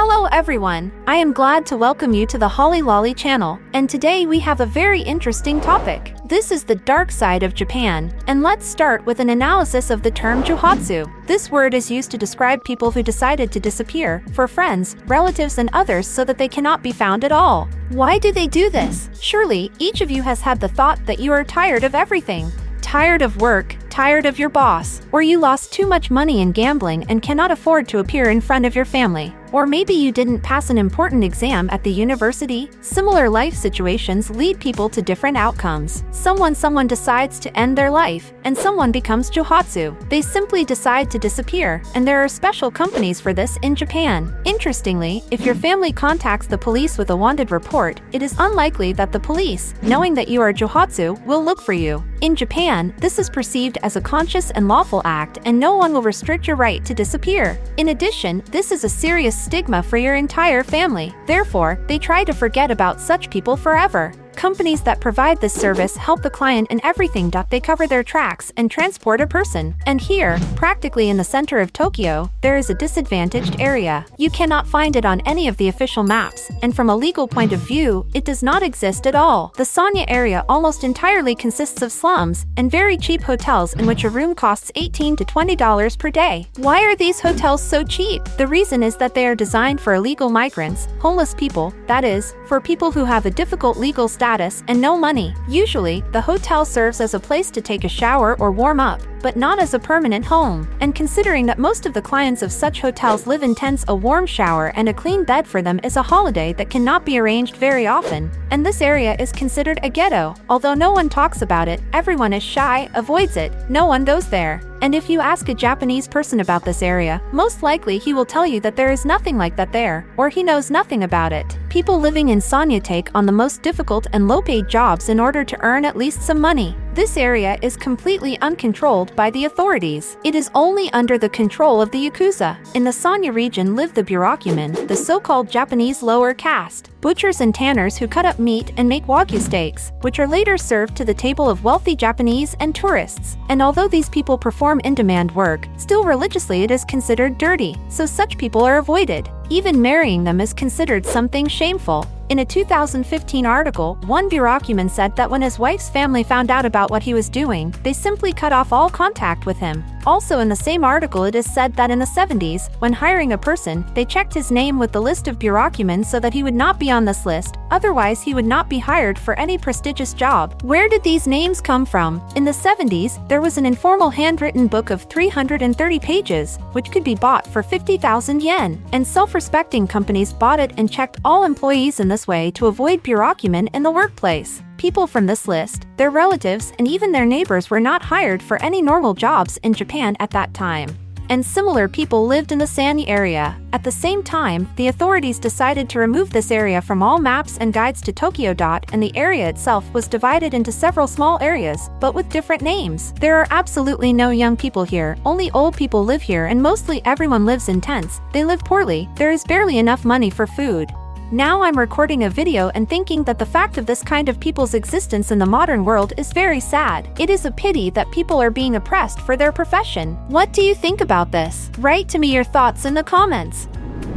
Hello everyone, I am glad to welcome you to the Holly Lolly channel, and today we have a very interesting topic. This is the dark side of Japan, and let's start with an analysis of the term Johatsu. This word is used to describe people who decided to disappear for friends, relatives and others so that they cannot be found at all. Why do they do this? Surely, each of you has had the thought that you are tired of everything. Tired of work, tired of your boss, or you lost too much money in gambling and cannot afford to appear in front of your family. Or maybe you didn't pass an important exam at the university. Similar life situations lead people to different outcomes. Someone decides to end their life, and someone becomes Johatsu. They simply decide to disappear, and there are special companies for this in Japan. Interestingly, if your family contacts the police with a wanted report, it is unlikely that the police, knowing that you are Johatsu, will look for you. In Japan, this is perceived as a conscious and lawful act, and no one will restrict your right to disappear. In addition, this is a serious stigma for your entire family. Therefore, they try to forget about such people forever. Companies that provide this service help the client in everything. They cover their tracks and transport a person. And here, practically in the center of Tokyo, there is a disadvantaged area. You cannot find it on any of the official maps, and from a legal point of view, it does not exist at all. The Sanya area almost entirely consists of slums and very cheap hotels in which a room costs $18 to $20 per day. Why are these hotels so cheap? The reason is that they are designed for illegal migrants, homeless people, that is, for people who have a difficult legal status and no money. Usually, the hotel serves as a place to take a shower or warm up, but not as a permanent home. And considering that most of the clients of such hotels live in tents, a warm shower and a clean bed for them is a holiday that cannot be arranged very often. And this area is considered a ghetto. Although no one talks about it, everyone is shy, avoids it, no one goes there. And if you ask a Japanese person about this area, most likely he will tell you that there is nothing like that there, or he knows nothing about it. People living in Sanya take on the most difficult and low-paid jobs in order to earn at least some money. This area is completely uncontrolled by the authorities. It is only under the control of the Yakuza. In the Sanya region live the Burakumin, the so-called Japanese lower caste, butchers and tanners who cut up meat and make wagyu steaks, which are later served to the table of wealthy Japanese and tourists. And although these people perform in-demand work, still religiously it is considered dirty, so such people are avoided. Even marrying them is considered something shameful. In a 2015 article, one Burakumin said that when his wife's family found out about what he was doing, they simply cut off all contact with him. Also in the same article it is said that in the 70s, when hiring a person, they checked his name with the list of Burakumin so that he would not be on this list, otherwise he would not be hired for any prestigious job. Where did these names come from? In the 70s, there was an informal handwritten book of 330 pages, which could be bought for 50,000 yen, and self-respecting companies bought it and checked all employees in this way to avoid Burakumin in the workplace. People from this list, their relatives, and even their neighbors were not hired for any normal jobs in Japan at that time. And similar people lived in the Sanya area. At the same time, the authorities decided to remove this area from all maps and guides to Tokyo. And the area itself was divided into several small areas, but with different names. There are absolutely no young people here, only old people live here, and mostly everyone lives in tents. They live poorly, there is barely enough money for food. Now I'm recording a video and thinking that the fact of this kind of people's existence in the modern world is very sad. It is a pity that people are being oppressed for their profession. What do you think about this? Write to me your thoughts in the comments.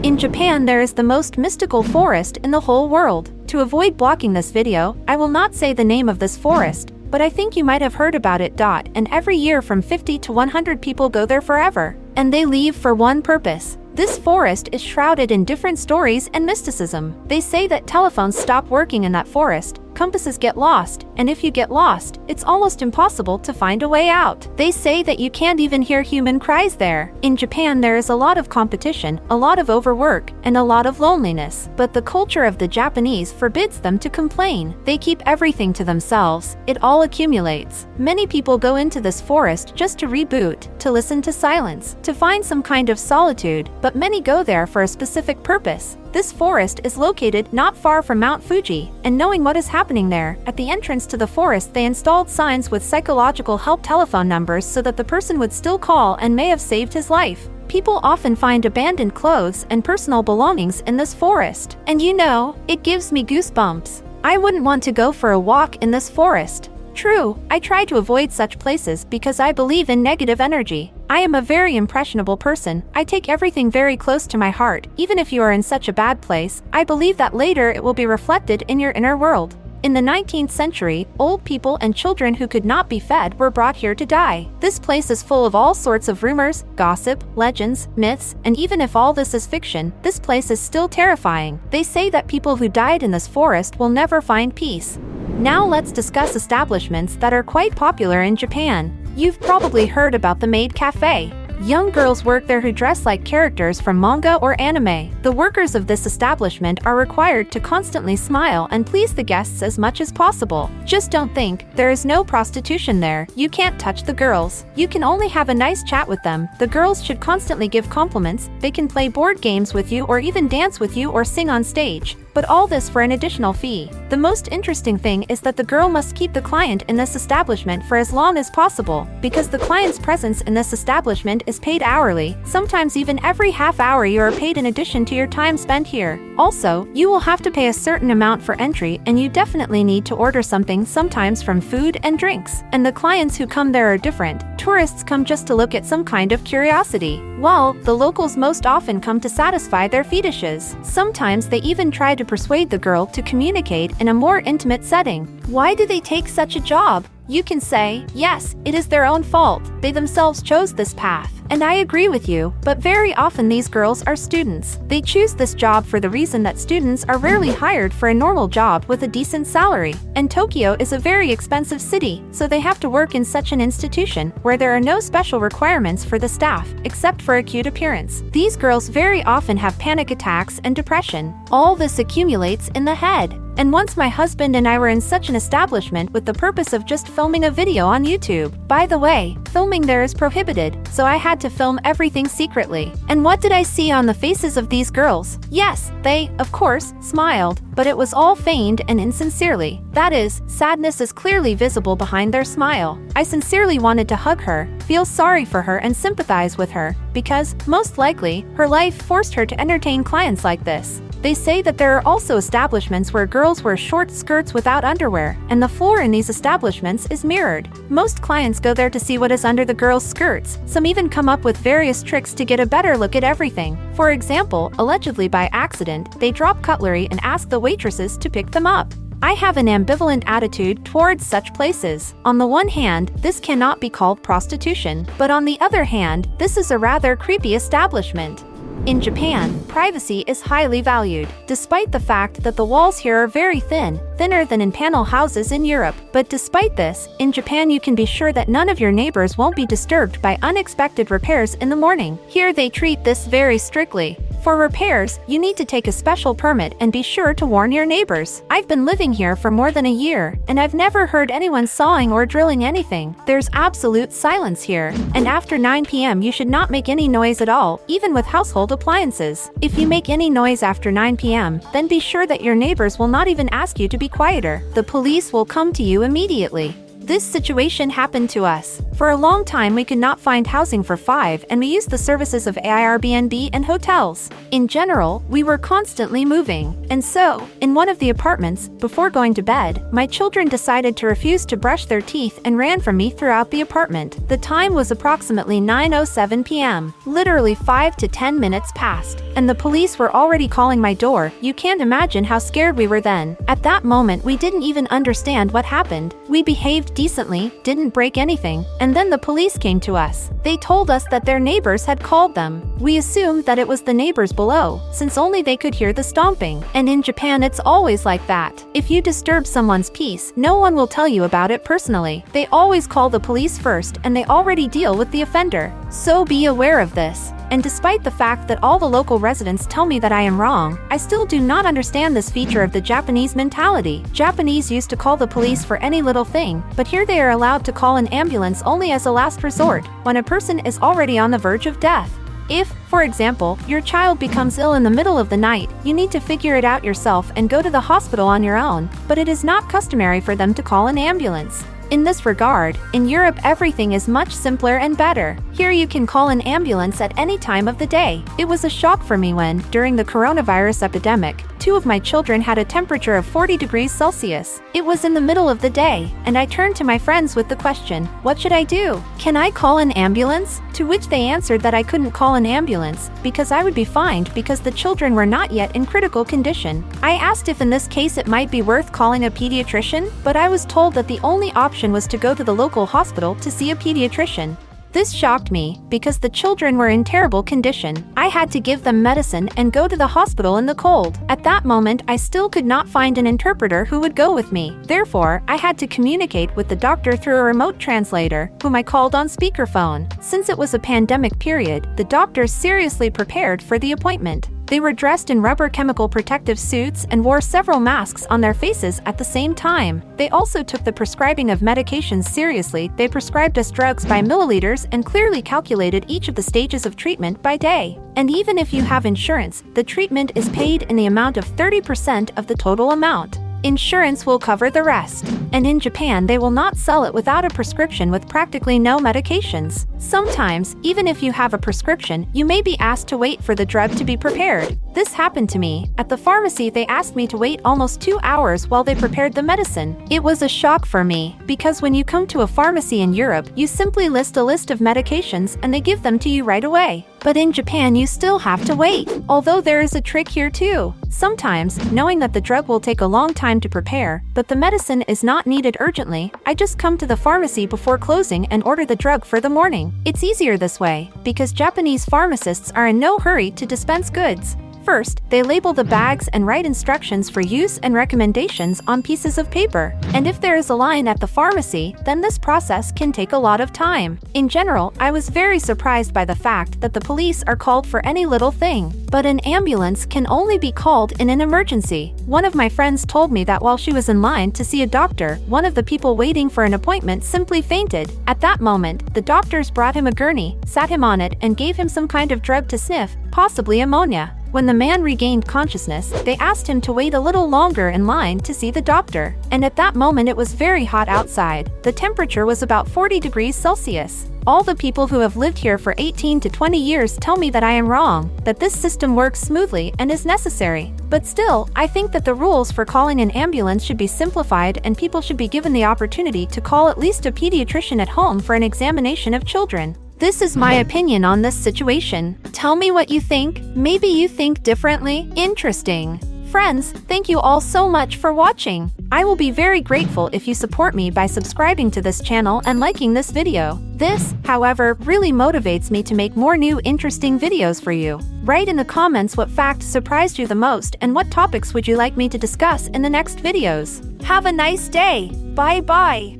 In Japan there is the most mystical forest in the whole world. To avoid blocking this video, I will not say the name of this forest, but I think you might have heard about it. And every year from 50 to 100 people go there forever. And they leave for one purpose. This forest is shrouded in different stories and mysticism. They say that telephones stop working in that forest, compasses get lost, and if you get lost, it's almost impossible to find a way out. They say that you can't even hear human cries there. In Japan there is a lot of competition, a lot of overwork, and a lot of loneliness. But the culture of the Japanese forbids them to complain. They keep everything to themselves. It all accumulates. Many people go into this forest just to reboot, to listen to silence, to find some kind of solitude, but many go there for a specific purpose. This forest is located not far from Mount Fuji, and knowing what is happening there, at the entrance to the forest they installed signs with psychological help telephone numbers so that the person would still call and may have saved his life. People often find abandoned clothes and personal belongings in this forest. And you know, it gives me goosebumps. I wouldn't want to go for a walk in this forest. True, I try to avoid such places because I believe in negative energy. I am a very impressionable person. I take everything very close to my heart. Even if you are in such a bad place, I believe that later it will be reflected in your inner world. In the 19th century, old people and children who could not be fed were brought here to die. This place is full of all sorts of rumors, gossip, legends, myths, and even if all this is fiction, this place is still terrifying. They say that people who died in this forest will never find peace. Now let's discuss establishments that are quite popular in Japan. You've probably heard about the Maid Cafe. Young girls work there who dress like characters from manga or anime. The workers of this establishment are required to constantly smile and please the guests as much as possible. Just don't think, there is no prostitution there. You can't touch the girls. You can only have a nice chat with them. The girls should constantly give compliments. They can play board games with you or even dance with you or sing on stage. But all this for an additional fee. The most interesting thing is that the girl must keep the client in this establishment for as long as possible, because the client's presence in this establishment is paid hourly. Sometimes even every half hour you are paid in addition to your time spent here. Also, you will have to pay a certain amount for entry, and you definitely need to order something, sometimes from food and drinks. And the clients who come there are different. Tourists come just to look at some kind of curiosity, while the locals most often come to satisfy their fetishes. Sometimes they even try to persuade the girl to communicate in a more intimate setting. Why do they take such a job? You can say, yes, it is their own fault. They themselves chose this path. And I agree with you, but very often these girls are students. They choose this job for the reason that students are rarely hired for a normal job with a decent salary. And Tokyo is a very expensive city, so they have to work in such an institution where there are no special requirements for the staff, except for a cute appearance. These girls very often have panic attacks and depression. All this accumulates in the head. And once my husband and I were in such an establishment with the purpose of just filming a video on YouTube. By the way, filming there is prohibited, so I had to film everything secretly. And what did I see on the faces of these girls? Yes, they, of course, smiled, but it was all feigned and insincerely. That is, sadness is clearly visible behind their smile. I sincerely wanted to hug her, feel sorry for her and sympathize with her, because, most likely, her life forced her to entertain clients like this. They say that there are also establishments where girls wear short skirts without underwear, and the floor in these establishments is mirrored. Most clients go there to see what is under the girls' skirts. Some even come up with various tricks to get a better look at everything. For example, allegedly by accident, they drop cutlery and ask the waitresses to pick them up. I have an ambivalent attitude towards such places. On the one hand, this cannot be called prostitution, but on the other hand, this is a rather creepy establishment. In Japan, privacy is highly valued, despite the fact that the walls here are very thin, thinner than in panel houses in Europe. But despite this, in Japan you can be sure that none of your neighbors won't be disturbed by unexpected repairs in the morning. Here they treat this very strictly. For repairs, you need to take a special permit and be sure to warn your neighbors. I've been living here for more than a year, and I've never heard anyone sawing or drilling anything. There's absolute silence here. And after 9 p.m. you should not make any noise at all, even with household appliances. If you make any noise after 9 p.m., then be sure that your neighbors will not even ask you to be quieter. The police will come to you immediately. This situation happened to us. For a long time we could not find housing for 5 and we used the services of Airbnb and hotels. In general, we were constantly moving. And so, in one of the apartments, before going to bed, my children decided to refuse to brush their teeth and ran from me throughout the apartment. The time was approximately 9:07 p.m. Literally 5 to 10 minutes passed, and the police were already calling my door. You can't imagine how scared we were then. At that moment we didn't even understand what happened. We behaved decently, didn't break anything, and then the police came to us. They told us that their neighbors had called them. We assumed that it was the neighbors below, since only they could hear the stomping. And in Japan it's always like that. If you disturb someone's peace, no one will tell you about it personally. They always call the police first and they already deal with the offender. So be aware of this. And despite the fact that all the local residents tell me that I am wrong, I still do not understand this feature of the Japanese mentality. Japanese used to call the police for any little thing, but here they are allowed to call an ambulance only as a last resort, when a person is already on the verge of death. If, for example, your child becomes ill in the middle of the night, you need to figure it out yourself and go to the hospital on your own, but it is not customary for them to call an ambulance. In this regard, in Europe everything is much simpler and better. Here you can call an ambulance at any time of the day. It was a shock for me when, during the coronavirus epidemic, 2 two of my children had a temperature of 40 degrees Celsius. It was in the middle of the day, and I turned to my friends with the question, what should I do? Can I call an ambulance? To which they answered that I couldn't call an ambulance, because I would be fined because the children were not yet in critical condition. I asked if in this case it might be worth calling a pediatrician, but I was told that the only option was to go to the local hospital to see a pediatrician. This shocked me, because the children were in terrible condition. I had to give them medicine and go to the hospital in the cold. At that moment, I still could not find an interpreter who would go with me. Therefore, I had to communicate with the doctor through a remote translator, whom I called on speakerphone. Since it was a pandemic period, the doctors seriously prepared for the appointment. They were dressed in rubber chemical protective suits and wore several masks on their faces at the same time. They also took the prescribing of medications seriously. They prescribed us drugs by milliliters and clearly calculated each of the stages of treatment by day. And even if you have insurance, the treatment is paid in the amount of 30% of the total amount. Insurance will cover the rest. And in Japan, they will not sell it without a prescription with practically no medications. Sometimes, even if you have a prescription, you may be asked to wait for the drug to be prepared. This happened to me. At the pharmacy, they asked me to wait almost 2 hours while they prepared the medicine. It was a shock for me, because when you come to a pharmacy in Europe, you simply list a list of medications and they give them to you right away. But in Japan, you still have to wait. Although there is a trick here too. Sometimes, knowing that the drug will take a long time to prepare, but the medicine is not needed urgently, I just come to the pharmacy before closing and order the drug for the morning. It's easier this way, because Japanese pharmacists are in no hurry to dispense goods. First, they label the bags and write instructions for use and recommendations on pieces of paper. And if there is a line at the pharmacy, then this process can take a lot of time. In general, I was very surprised by the fact that the police are called for any little thing. But an ambulance can only be called in an emergency. One of my friends told me that while she was in line to see a doctor, one of the people waiting for an appointment simply fainted. At that moment, the doctors brought him a gurney, sat him on it, and gave him some kind of drug to sniff, possibly ammonia. When the man regained consciousness, they asked him to wait a little longer in line to see the doctor. And at that moment it was very hot outside. The temperature was about 40 degrees Celsius. All the people who have lived here for 18 to 20 years tell me that I am wrong, that this system works smoothly and is necessary. But still, I think that the rules for calling an ambulance should be simplified and people should be given the opportunity to call at least a pediatrician at home for an examination of children. This is my opinion on this situation. Tell me what you think. Maybe you think differently. Interesting. Friends, thank you all so much for watching. I will be very grateful if you support me by subscribing to this channel and liking this video. This, however, really motivates me to make more new interesting videos for you. Write in the comments what fact surprised you the most and what topics would you like me to discuss in the next videos. Have a nice day. Bye bye.